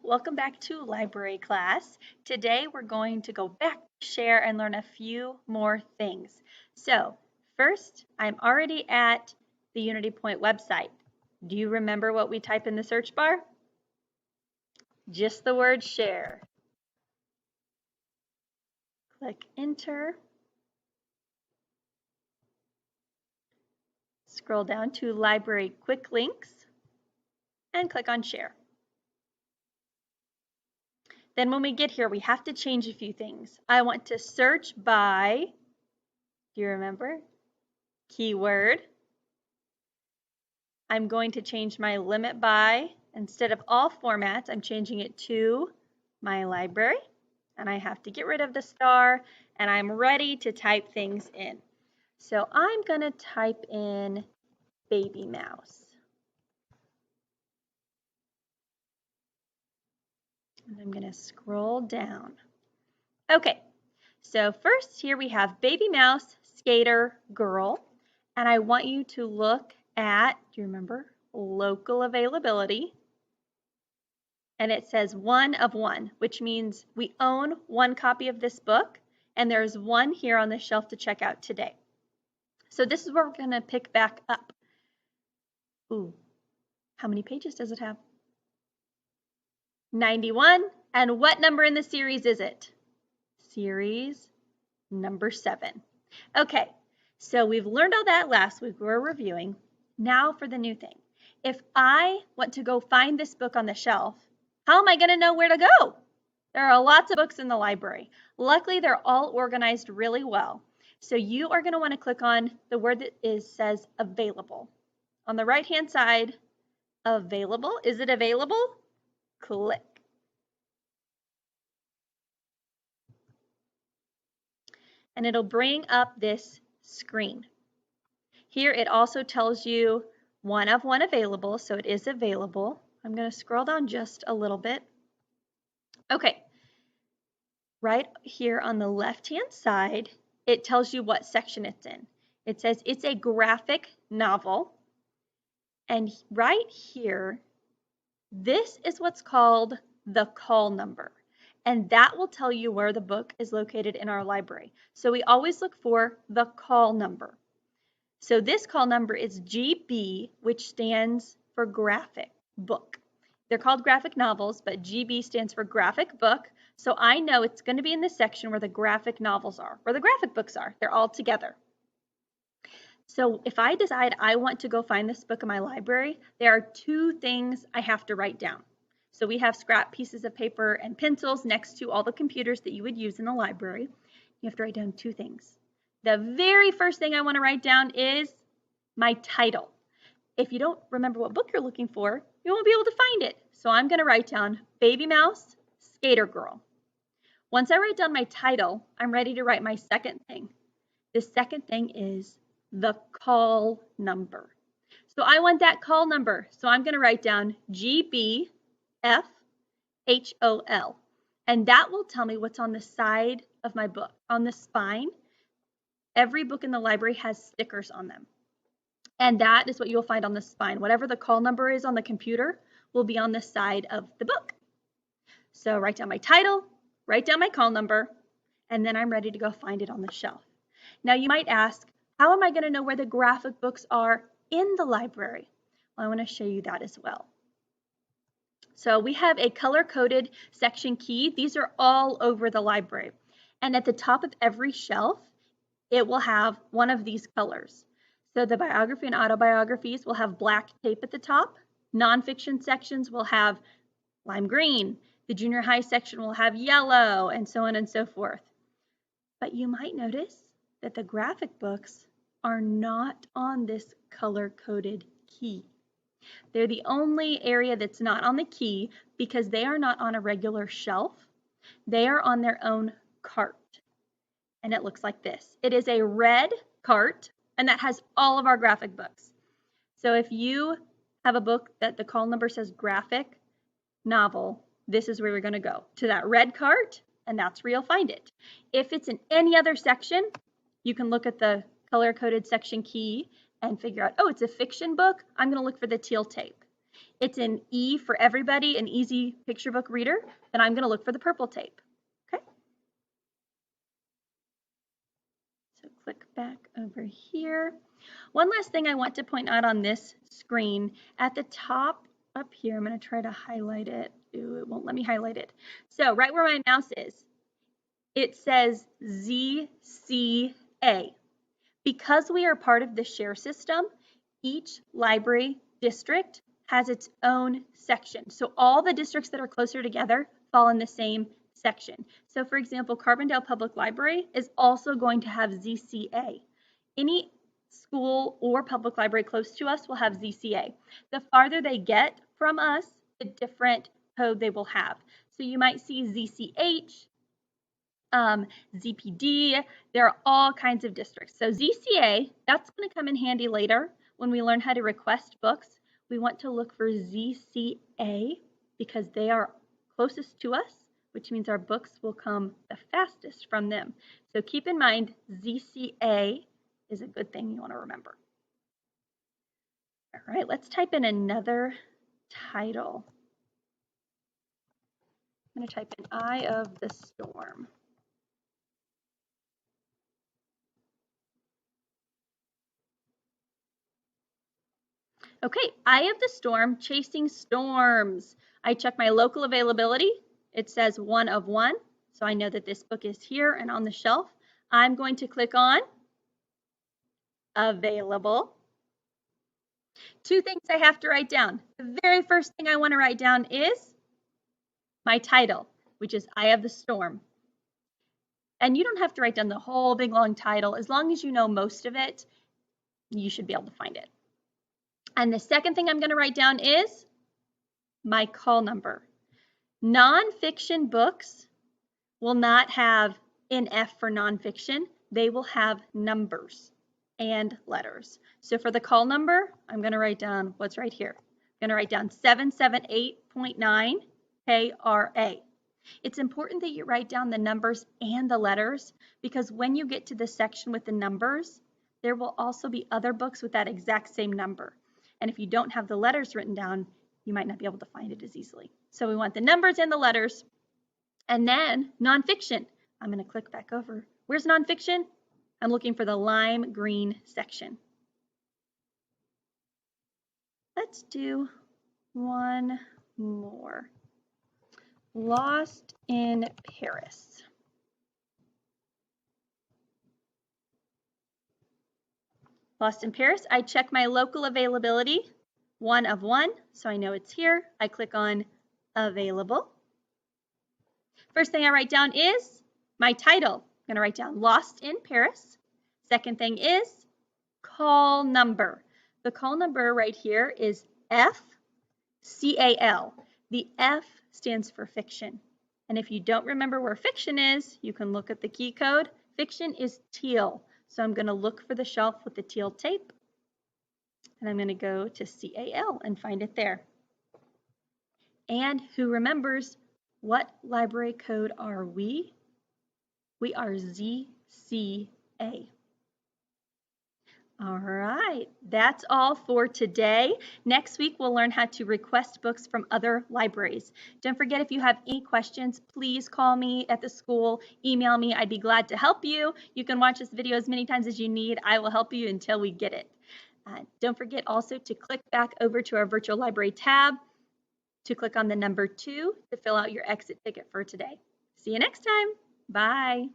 welcome back to library class. Today we're going to go back, share, and learn a few more things. So first, I'm already at the UnityPoint website. Do you remember what we type in the search bar? Just the word share. Click enter. Scroll down to library quick links and click on share. Then when we get here, we have to change a few things. I want to search by, do you remember? Keyword. I'm going to change my limit by, instead of all formats, I'm changing it to my library. And I have to get rid of the star, and I'm ready to type things in. So I'm going to type in baby mouse. And I'm going to scroll down. Okay, so first here we have baby mouse, skater, girl. And I want you to look at, do you remember, local availability. And it says 1 of 1, which means we own 1 copy of this book, and there's 1 here on the shelf to check out today. So this is where we're going to pick back up. Ooh, how many pages does it have? 91. And what number in the series is it? Series number 7. Okay, so we've learned all that last week. We're reviewing. Now for the new thing. If I want to go find this book on the shelf, how am I going to know where to go? There are lots of books in the library. Luckily, they're all organized really well. So you are going to want to click on the word that says available. On the right-hand side, available. Is it available? Click. And it'll bring up this screen. Here it also tells you 1 of 1 available, so it is available. I'm going to scroll down just a little bit. Okay, right here on the left-hand side, it tells you what section it's in. It says it's a graphic novel. And right here, this is what's called the call number. And that will tell you where the book is located in our library. So we always look for the call number. So this call number is GB, which stands for graphic book. They're called graphic novels, but GB stands for graphic book. So I know it's going to be in the section where the graphic novels are, where the graphic books are. They're all together. So if I decide I want to go find this book in my library, there are 2 things I have to write down. So we have scrap pieces of paper and pencils next to all the computers that you would use in the library. You have to write down 2 things. The very first thing I want to write down is my title. If you don't remember what book you're looking for, you won't be able to find it. So I'm going to write down Baby Mouse, Skater Girl. Once I write down my title, I'm ready to write my second thing. The second thing is the call number. So I want that call number. So I'm going to write down GBFHOL. And that will tell me what's on the side of my book. On the spine, every book in the library has stickers on them. And that is what you'll find on the spine. Whatever the call number is on the computer will be on the side of the book. So write down my title, write down my call number, and then I'm ready to go find it on the shelf. Now you might ask, how am I going to know where the graphic books are in the library? Well, I want to show you that as well. So we have a color-coded section key. These are all over the library. And at the top of every shelf, it will have one of these colors. So the biography and autobiographies will have black tape at the top. Nonfiction sections will have lime green. The junior high section will have yellow, and so on and so forth. But you might notice that the graphic books are not on this color-coded key. They're the only area that's not on the key because they are not on a regular shelf. They are on their own cart. And it looks like this. It is a red cart, and that has all of our graphic books. So if you have a book that the call number says graphic novel, this is where you're going to go, to that red cart, and that's where you'll find it. If it's in any other section, you can look at the color-coded section key and figure out, oh, it's a fiction book. I'm going to look for the teal tape. it's an E for everybody, an easy picture book reader, then I'm going to look for the purple tape. Okay. So click back over here. One last thing I want to point out on this screen, at the top up here, I'm going to try to highlight it. Ooh, it won't let me highlight it. So right where my mouse is, it says ZCA. Because we are part of the share system, each library district has its own section. So all the districts that are closer together fall in the same section. So for example, Carbondale Public Library is also going to have ZCA. Any school or public library close to us will have ZCA. The farther they get from us, the different code they will have. So you might see ZCH, ZPD, there are all kinds of districts. So ZCA, that's going to come in handy later when we learn how to request books. We want to look for ZCA because they are closest to us, which means our books will come the fastest from them. So keep in mind, ZCA is a good thing you want to remember. All right, let's type in another title. I'm going to type in Eye of the Storm. Okay, Eye of the Storm, Chasing Storms. I check my local availability. It says 1 of 1, so I know that this book is here and on the shelf. I'm going to click on Available. Two things I have to write down. The very first thing I want to write down is my title, which is Eye of the Storm. And you don't have to write down the whole big long title. As long as you know most of it, you should be able to find it. And the second thing I'm going to write down is my call number. Nonfiction books will not have an F for nonfiction. They will have numbers and letters. So for the call number, I'm going to write down what's right here. I'm going to write down 778.9 KRA. It's important that you write down the numbers and the letters because when you get to the section with the numbers, there will also be other books with that exact same number. And if you don't have the letters written down, you might not be able to find it as easily. So we want the numbers and the letters. And then nonfiction. I'm going to click back over. Where's nonfiction? I'm looking for the lime green section. Let's do one more. Lost in Paris. Lost in Paris, I check my local availability, 1 of 1, so I know it's here. I click on Available. First thing I write down is my title. I'm going to write down Lost in Paris. Second thing is call number. The call number right here is FCAL. The F stands for fiction. And if you don't remember where fiction is, you can look at the key code. Fiction is teal. So I'm going to look for the shelf with the teal tape. And I'm going to go to CAL and find it there. And who remembers, what library code are we? We are ZCA. All right, that's all for today. Next week, we'll learn how to request books from other libraries. Don't forget, if you have any questions, please call me at the school, email me. I'd be glad to help you. You can watch this video as many times as you need. I will help you until we get it. Don't forget also to click back over to our virtual library tab to click on the number 2 to fill out your exit ticket for today. See you next time. Bye.